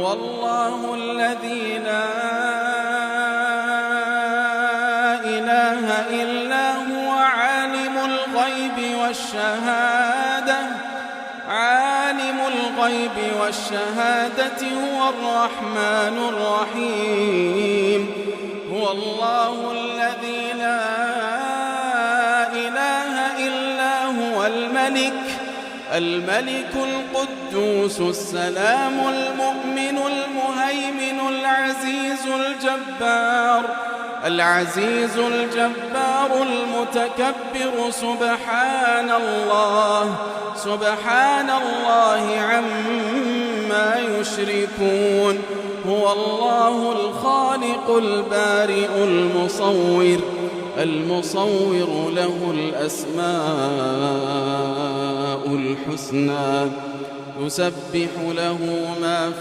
هو الله الذي لا إله إلا هو عالم الغيب والشهادة هو الرحمن الرحيم. هو الله الذي لا إله إلا هو الملك القدوس السلام المؤمن المهيمن العزيز الجبار المتكبر سبحان الله عما يشركون. هو الله الخالق البارئ المصور له الأسماء الحسنى يسبح له ما في